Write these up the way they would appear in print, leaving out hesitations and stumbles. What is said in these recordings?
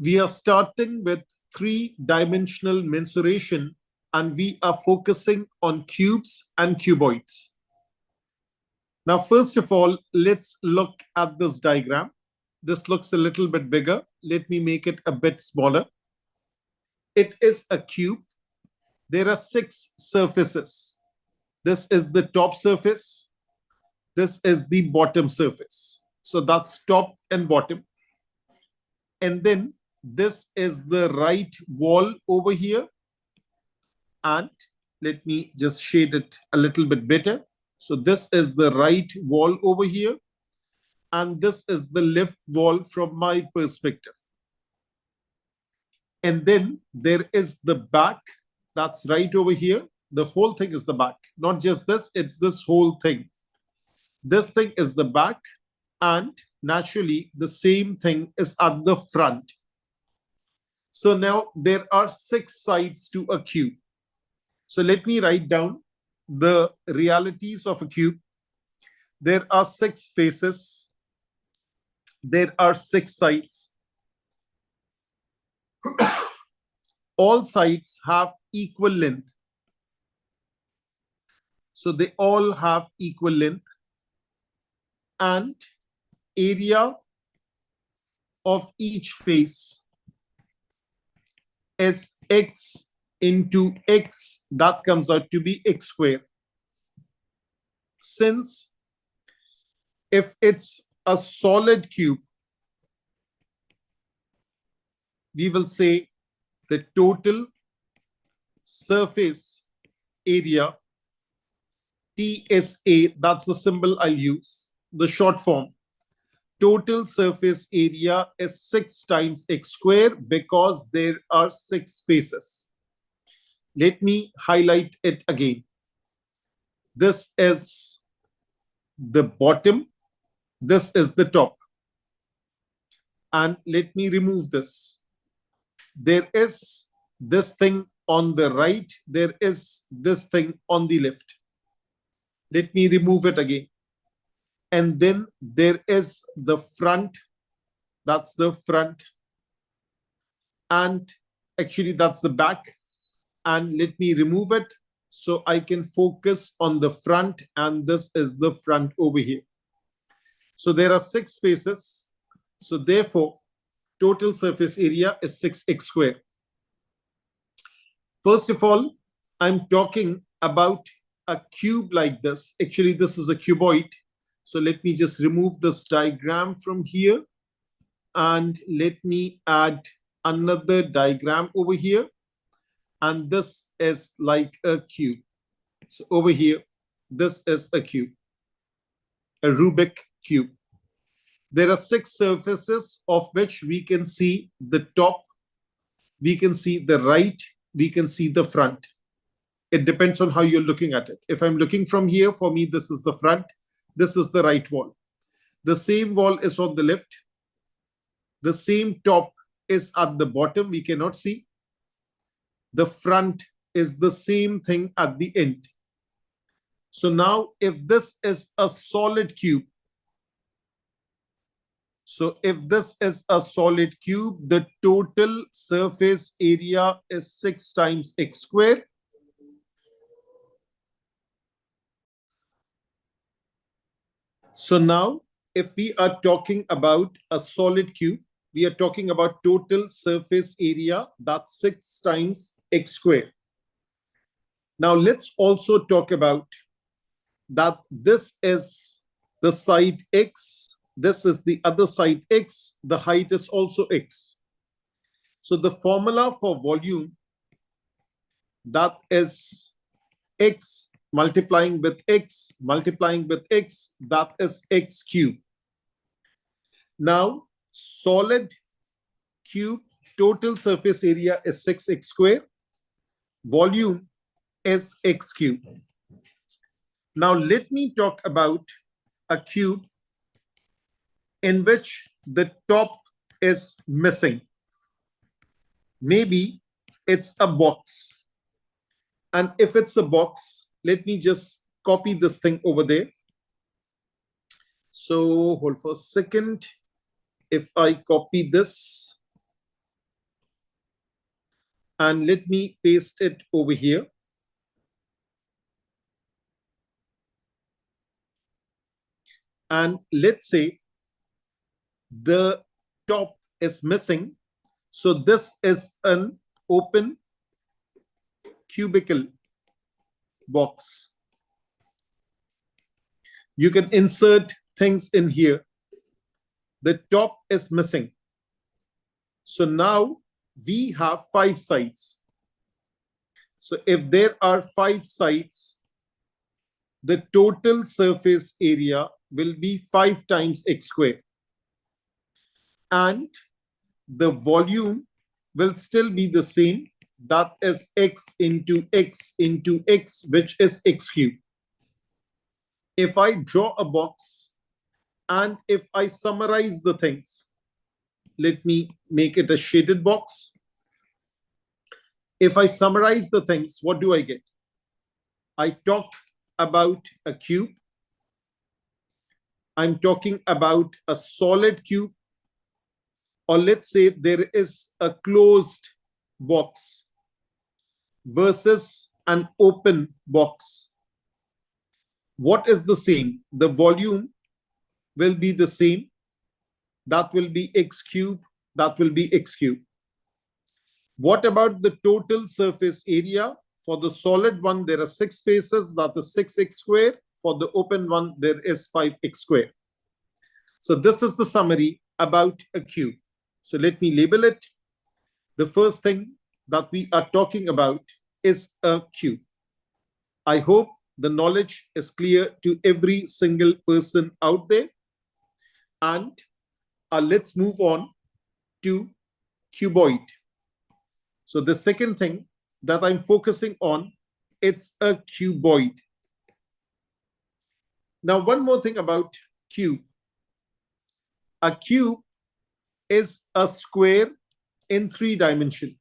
We are starting with three-dimensional mensuration, and we are focusing on cubes and cuboids. Now, first of all, let's look at this diagram. This looks a little bit bigger. Let me make it a bit smaller. It is a cube. There are 6 surfaces. This is the top surface. This is the bottom surface. So that's top and bottom. And then this is the right wall over here. And let me just shade it a little bit better. So this is the right wall over here. And this is the left wall from my perspective. And then there is the back. That's right over here. The whole thing is the back. Not just this, it's this whole thing. This thing is the back. And naturally, the same thing is at the front. So now there are 6 sides to a cube. So let me write down the realities of a cube. There are 6 faces. There are 6 sides. All sides have equal length. So they all have equal length. And area of each face is x into x. That comes out to be x squared. Since if it's a solid cube, we will say the total surface area, TSA, that's the symbol I'll use, the short form. Total surface area is 6 times x squared because there are 6 faces. Let me highlight it again. This is the bottom. This is the top. And let me remove this. There is this thing on the right. There is this thing on the left. Let me remove it again. And then there is the front. That's the front. And actually, that's the back. And let me remove it so I can focus on the front. And this is the front over here. So there are 6 faces. So therefore, total surface area is 6x squared. First of all, I'm talking about a cube like this. Actually, this is a cuboid. So let me just remove this diagram from here. And let me add another diagram over here. And this is like a cube. So over here, this is a cube, a Rubik cube. There are 6 surfaces of which we can see the top, we can see the right, we can see the front. It depends on how you're looking at it. If I'm looking from here, for me, this is the front. This is the right wall. The same wall is on the left. The same top is at the bottom. We cannot see. The front is the same thing at the end. So now if this is a solid cube, so if this is a solid cube, the total surface area is 6 times x squared. So now if we are talking about a solid cube, we are talking about total surface area, that's 6 times x squared. Now let's also talk about that this is the side x, this is the other side x, the height is also x. So the formula for volume, that is x multiplying with x, that is x cube. Now, solid cube, total surface area is 6x squared. Volume is x cube. Now, let me talk about a cube in which the top is missing. Maybe it's a box. And if it's a box, let me just copy this thing over there. So hold for a second. If I copy this, And let me paste it over here. And let's say the top is missing. So this is an open cubicle box. You can insert things in here. The top is missing. So now we have 5 sides. So if there are 5 sides, the total surface area will be 5 times x squared. And the volume will still be the same. That is x into x into x, which is x cubed. If I draw a box and if I summarize the things, let me make it a shaded box. If I summarize the things, what do I get? I talk about a cube. I'm talking about a solid cube. Or let's say there is a closed box versus an open box. What is the same? The volume will be the same. That will be x cubed. That will be x cubed. What about the total surface area? For the solid one, there are 6 faces. That is 6x squared. For the open one, there is 5x squared. So this is the summary about a cube. So let me label it. The first thing that we are talking about is a cube. I hope the knowledge is clear to every single person out there. And let's move on to cuboid. So the second thing that I'm focusing on, it's a cuboid. Now, one more thing about cube. A cube is a square in 3 dimensions.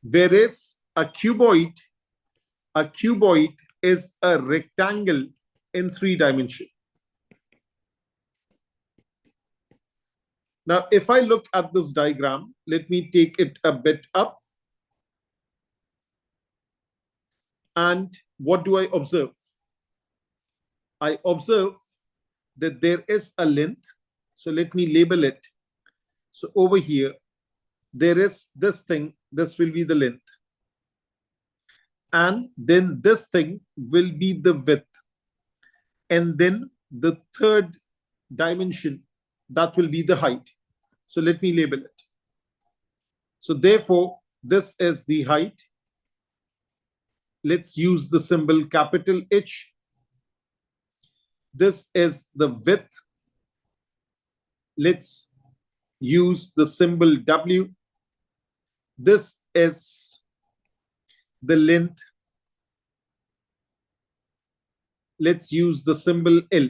Whereas a cuboid is a rectangle in 3 dimensions. Now, if I look at this diagram, let me take it a bit up. And what do I observe? I observe that there is a length. So let me label it. So over here, there is this thing. This will be the length. And then this thing will be the width. And then the third dimension, that will be the height. So let me label it. So therefore, this is the height. Let's use the symbol capital H. This is the width. Let's use the symbol W. This is the length. Let's use the symbol L.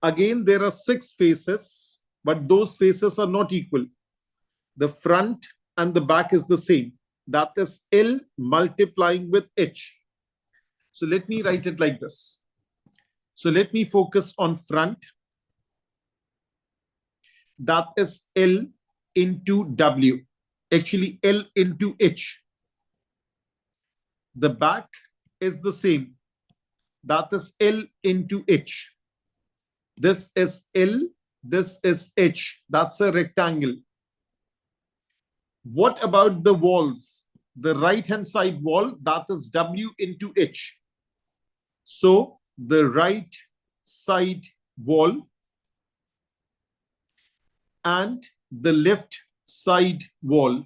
Again, there are 6 faces, but those faces are not equal. The front and the back is the same. That is L multiplying with H. So let me write it like this. So let me focus on front. That is L into W. Actually, L into H. The back is the same. That is L into H. This is L. This is H. That's a rectangle. What about the walls? The right-hand side wall, that is W into H. So the right side wall and the left side wall,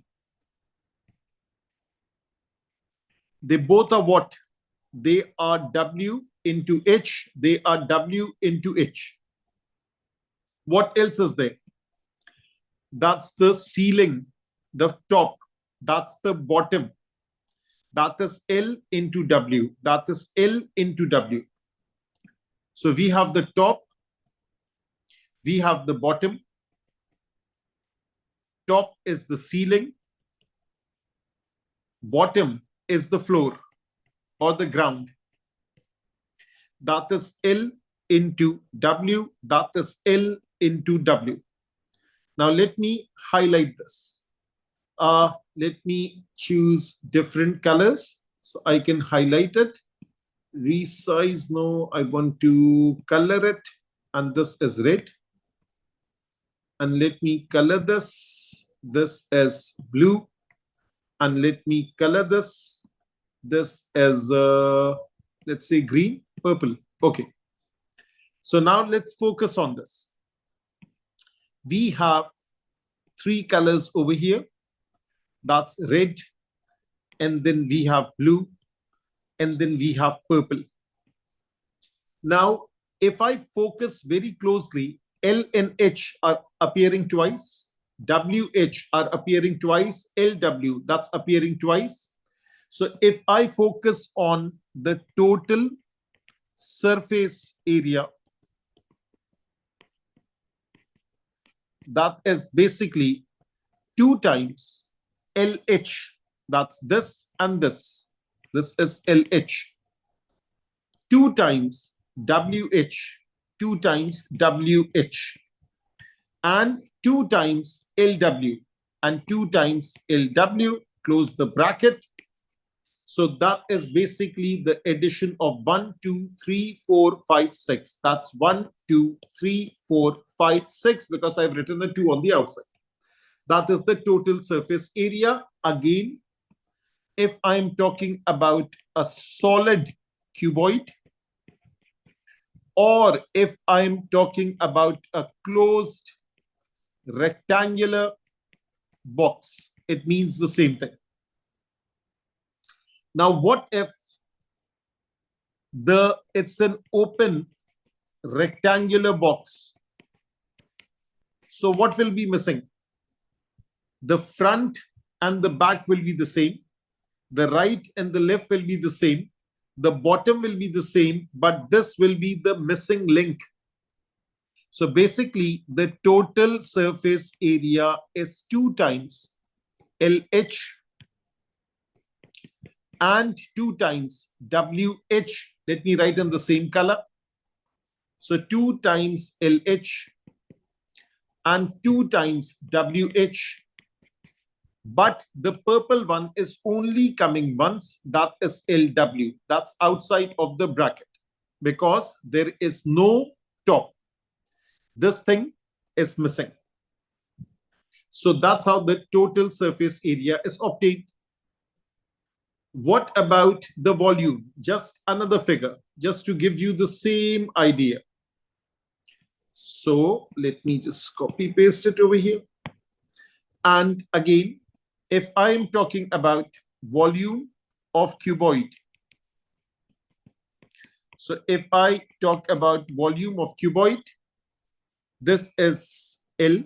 they both are what? They are W into H. They are W into H. What else is there? That's the ceiling, the top. That's the bottom. That is L into W. That is L into W. So we have the top. We have the bottom. Top is the ceiling. Bottom is the floor or the ground. That is L into W. That is L into W. Now let me highlight this. Let me choose different colors so I can highlight it. Resize, no, I want to color it, and this is red. And let me color this as blue, and let me color this as let's say green, purple. Okay, so now let's focus on this. We have three colors over here. That's red, and then we have blue, and then we have purple. Now if I focus very closely, L and H are appearing twice, WH are appearing twice, LW, that's appearing twice. So if I focus on the total surface area, that is basically 2 times LH, that's this and this. This is LH. 2 times WH, 2 times WH, and 2 times LW, and 2 times LW, close the bracket. So that is basically the addition of 1, 2, 3, 4, 5, 6. That's 1, 2, 3, 4, 5, 6, because I've written a 2 on the outside. That is the total surface area. Again, if I'm talking about a solid cuboid, or if I'm talking about a closed rectangular box, it means the same thing. Now, what if it's an open rectangular box? So what will be missing? The front and the back will be the same. The right and the left will be the same. The bottom will be the same, but this will be the missing link. So basically, the total surface area is 2 times LH and 2 times WH. Let me write in the same color. So 2 times LH and 2 times WH. But the purple one is only coming once, that is LW. That's outside of the bracket because there is no top. This thing is missing. So that's how the total surface area is obtained. What about the volume? Just another figure, just to give you the same idea. So let me just copy paste it over here. And again, if I am talking about volume of cuboid, so if I talk about volume of cuboid, this is L,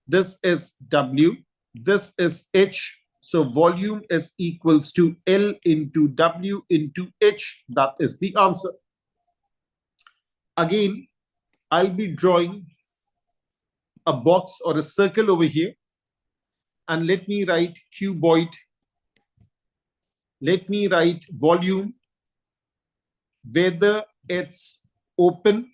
this is W, this is H. So volume is equals to L into W into H. That is the answer. Again, I'll be drawing a box or a circle over here. And let me write cuboid. Let me write volume, whether it's open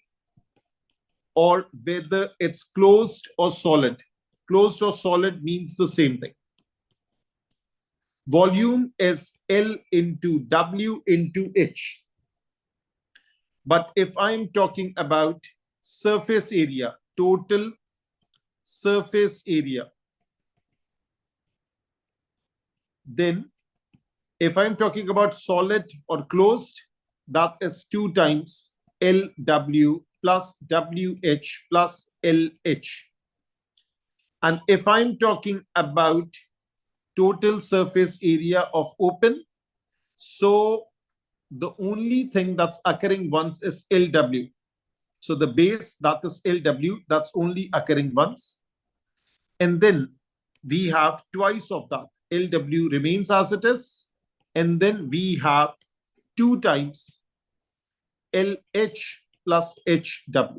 or whether it's closed or solid. Closed or solid means the same thing. Volume is L into W into H. But if I'm talking about surface area, total surface area, then if I'm talking about solid or closed, that is 2 times LW plus WH plus LH. And if I'm talking about total surface area of open, so the only thing that's occurring once is LW. So the base, that is LW, that's only occurring once. And then we have twice of that. LW remains as it is. And then we have 2 times LH plus HW.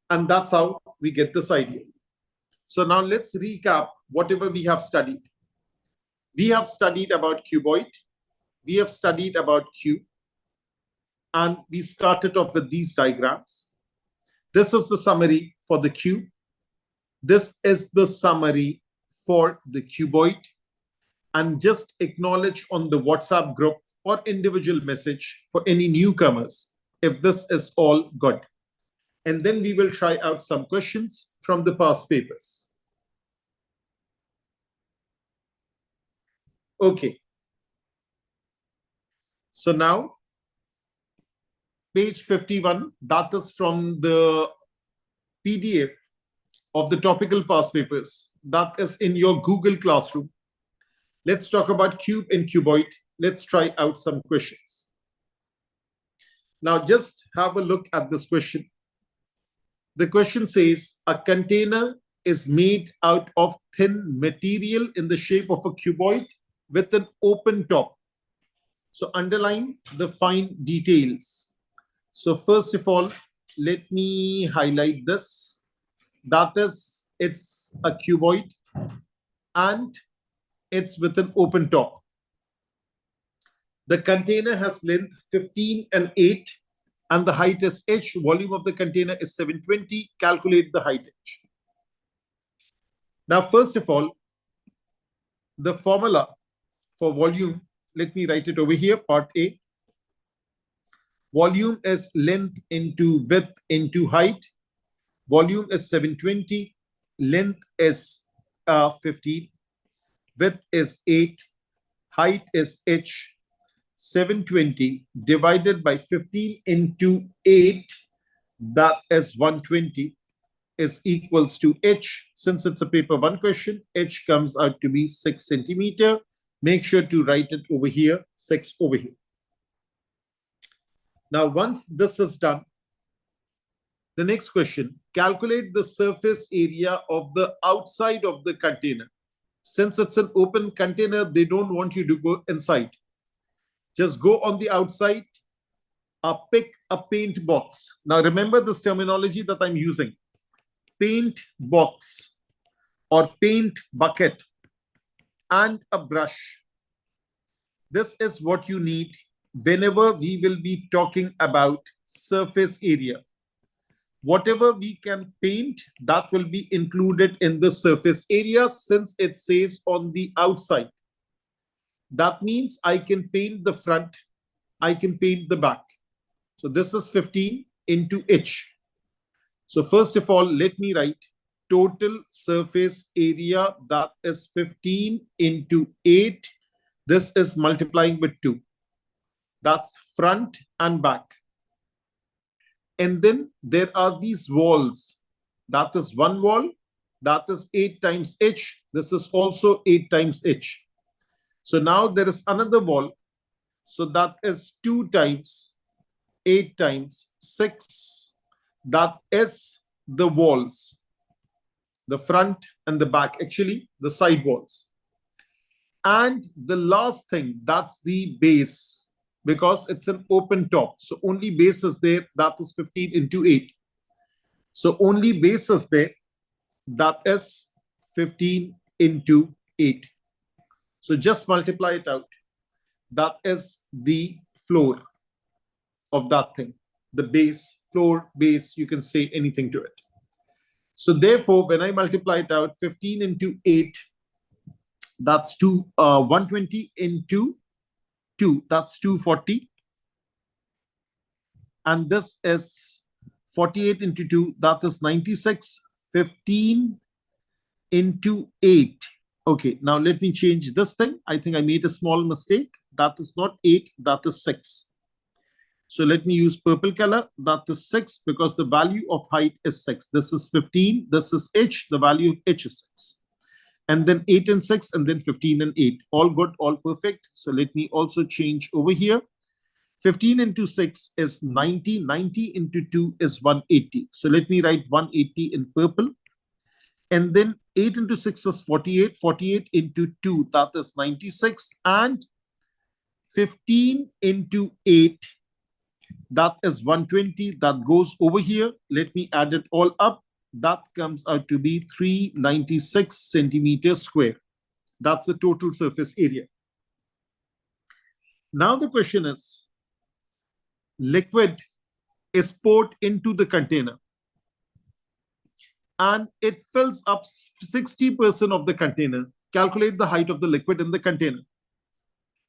And that's how we get this idea. So now let's recap whatever we have studied. We have studied about cuboid. We have studied about cube. And we started off with these diagrams. This is the summary for the cube. This is the summary for the cuboid. And just acknowledge on the WhatsApp group or individual message for any newcomers if this is all good. And then we will try out some questions from the past papers. Okay. So now, page 51, that is from the PDF of the topical past papers. That is in your Google Classroom. Let's talk about cube and cuboid. Let's try out some questions. Now, just have a look at this question. The question says, a container is made out of thin material in the shape of a cuboid with an open top. So underline the fine details. So first of all, let me highlight this. That is, it's a cuboid and it's with an open top. The container has length 15 and 8 and the height is h. Volume of the container is 720. Calculate the height h. Now, first of all, the formula for volume, let me write it over here, part A. Volume is length into width into height. Volume is 720. Length is 15. Width is 8. Height is h. 720 divided by 15 into 8, that is 120, is equals to h. Since it's a paper 1 question, h comes out to be 6 centimeter. Make sure to write it over here, 6 over here. Now, once this is done, the next question, calculate the surface area of the outside of the container. Since it's an open container, they don't want you to go inside. Just go on the outside, pick a paint box. Now, remember this terminology that I'm using. Paint box or paint bucket and a brush. This is what you need whenever we will be talking about surface area. Whatever we can paint, that will be included in the surface area since it says on the outside. That means I can paint the front, I can paint the back. So this is 15 into h. So first of all, let me write total surface area, that is 15 into 8. This is multiplying with 2. That's front and back. And then there are these walls. That is one wall. That is 8 times h. This is also 8 times h. So now there is another wall. So that is 2 times 8 times 6. That is the walls, the front and the back, actually the side walls. And the last thing, that's the base, because it's an open top. So only base is there, that is 15 into 8. So only base is there, that is 15 into 8. So just multiply it out. That is the floor of that thing. The base, floor, base, you can say anything to it. So therefore, when I multiply it out, 15 into 8, that's 120 into 2, that's 240. And this is 48 into 2, that is 96. 15 into 8. Okay, now let me change this thing. I think I made a small mistake. That is not 8, that is 6. So let me use purple color. That is 6 because the value of height is 6. This is 15. This is h. The value of h is 6. And then 8 and 6 and then 15 and 8. All good, all perfect. So let me also change over here. 15 into 6 is 90. 90 into 2 is 180. So let me write 180 in purple. And then 8 into 6 is 48. 48 into 2, that is 96. And 15 into 8, that is 120. That goes over here. Let me add it all up. That comes out to be 396 centimeters square. That's the total surface area. Now the question is, liquid is poured into the container. and it fills up 60% of the container. Calculate the height of the liquid in the container.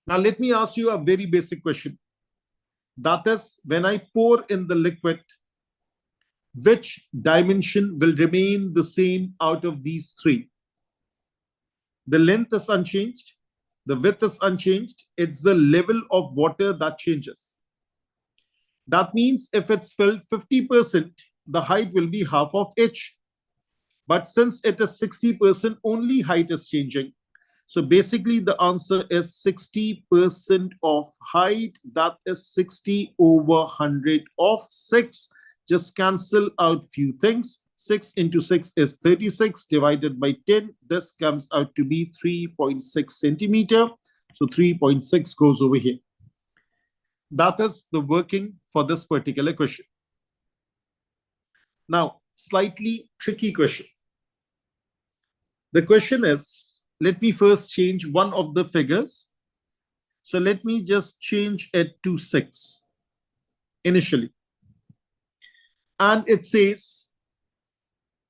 Now, let me ask you a very basic question. That is, when I pour in the liquid, which dimension will remain the same out of these three? The length is unchanged. The width is unchanged. It's the level of water that changes. That means if it's filled 50%, the height will be half of h. But since it is 60%, only height is changing. So basically the answer is 60% of height. That is 60 over 100 of 6. Just cancel out few things. 6 into 6 is 36 divided by 10. This comes out to be 3.6 centimeter. So 3.6 goes over here. That is the working for this particular question. Now, slightly tricky question. The question is, let me first change one of the figures. So let me just change it to 6 initially. And it says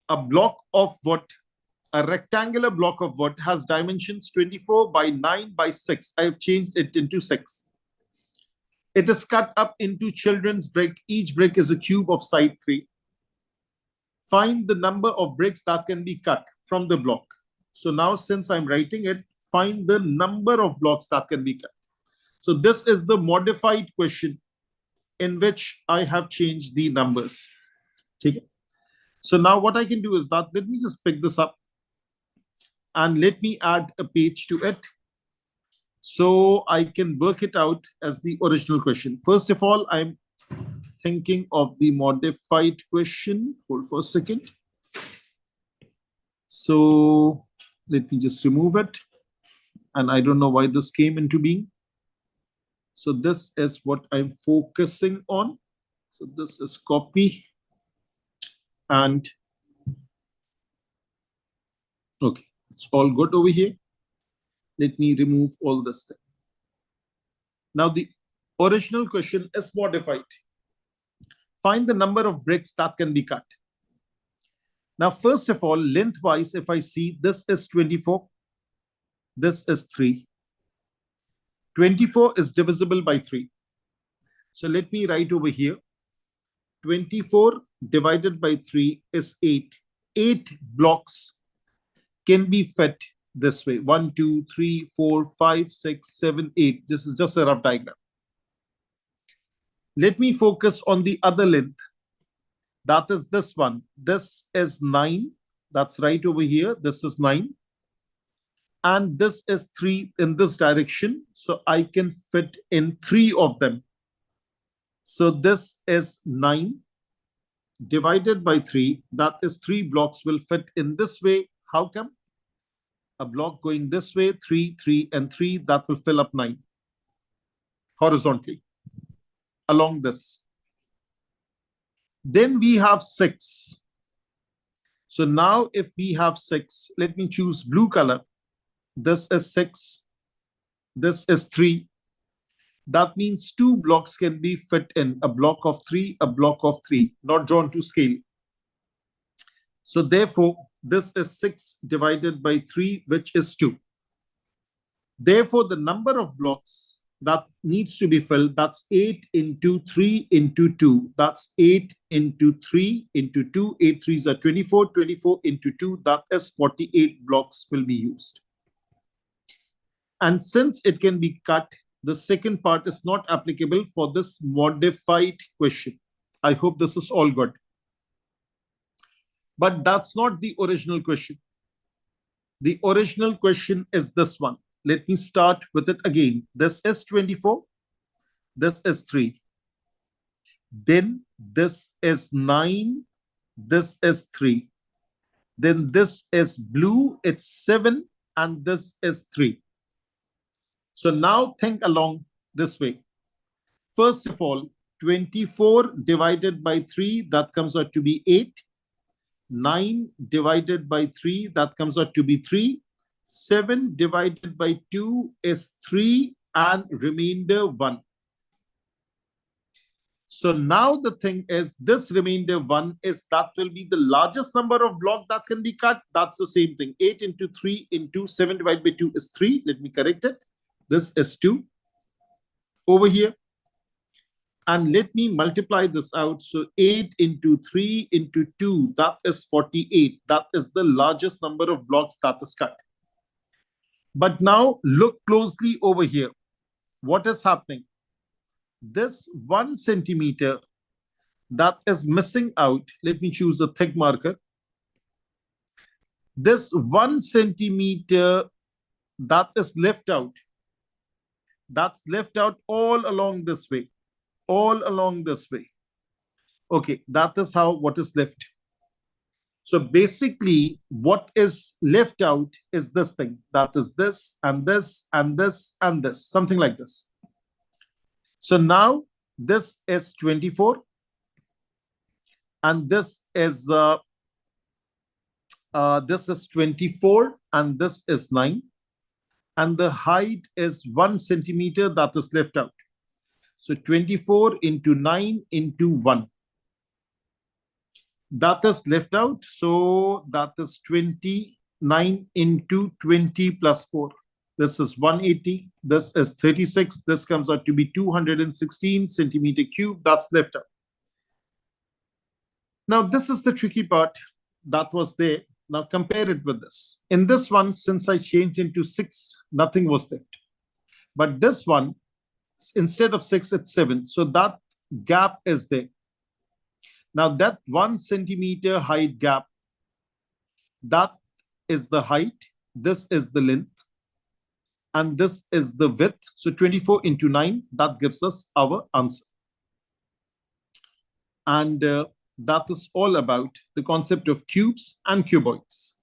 a block of wood, a rectangular block of wood has dimensions 24 by 9 by 6. I have changed it into 6. It is cut up into children's brick. Each brick is a cube of side 3. Find the number of bricks that can be cut from the block. So now, since I'm writing it, find the number of blocks that can be cut. So this is the modified question in which I have changed the numbers. Okay. So now what I can do is that, let me just pick this up and let me add a page to it so I can work it out as the original question. First of all, I'm thinking of the modified question. Hold for a second. So let me just remove it. And I don't know why this came into being. So this is what I'm focusing on. So this is copy. And okay, it's all good over here. Let me remove all this thing. Now the original question is modified. Find the number of bricks that can be cut. Now, first of all, lengthwise, if I see this is 24, this is 3. 24 is divisible by 3. So let me write over here. 24 divided by 3 is 8. 8 blocks can be fit this way. 1, 2, 3, 4, 5, 6, 7, 8. This is just a rough diagram. Let me focus on the other length. That is this one. This is 9. That's right over here. This is 9. And this is 3 in this direction. So I can fit in 3 of them. So this is 9 divided by 3. That is 3 blocks will fit in this way. How come? A block going this way, 3, 3, and 3, that will fill up 9 horizontally along this. Then we have 6. So now if we have 6, let me choose blue color. This is 6. This is 3. That means 2 blocks can be fit in. A block of 3, a block of 3, not drawn to scale. So therefore, this is 6 divided by 3, which is 2. Therefore, the number of blocks that needs to be filled, that's 8 into 3 into 2. That's 8 into 3 into 2. 8 3s are 24. 24 into 2, that is 48 blocks will be used. And since it can be cut, the second part is not applicable for this modified question. I hope this is all good. But that's not the original question. The original question is this one. Let me start with it again. This is 24. This is 3. Then this is 9. This is 3. Then this is blue. It's 7. And this is 3. So now think along this way. First of all, 24 divided by 3, that comes out to be 8. 9 divided by 3, that comes out to be 3. 7 divided by 2 is 3 and remainder 1. So now the thing is, this remainder 1 is that will be the largest number of blocks that can be cut. That's the same thing. 8 into 3 into 7 divided by 2 is 3. Let me correct it. This is 2 over here. And let me multiply this out. So 8 into 3 into 2, that is 48. That is the largest number of blocks that is cut. But now look closely over here. What is happening? This 1 centimeter that is missing out. Let me choose a thick marker. This 1 centimeter that is left out. That's left out all along this way. All along this way. Okay, that is how what is left. So basically, what is left out is this thing. That is this and this and this and this, something like this. So now this is 24, and this is 24, and this is 9, and the height is 1 centimeter that is left out. So 24 into 9 into 1. That is left out. So that is 29 into 20 plus 4. This is 180. This is 36. This comes out to be 216 centimeter cube. That's left out. Now, this is the tricky part that was there. Now, compare it with this. In this one, since I changed into 6, nothing was left. But this one, instead of 6, it's 7. So that gap is there. Now, that 1 centimeter height gap, that is the height. This is the length. And this is the width. So 24 into 9, that gives us our answer. And that is all about the concept of cubes and cuboids.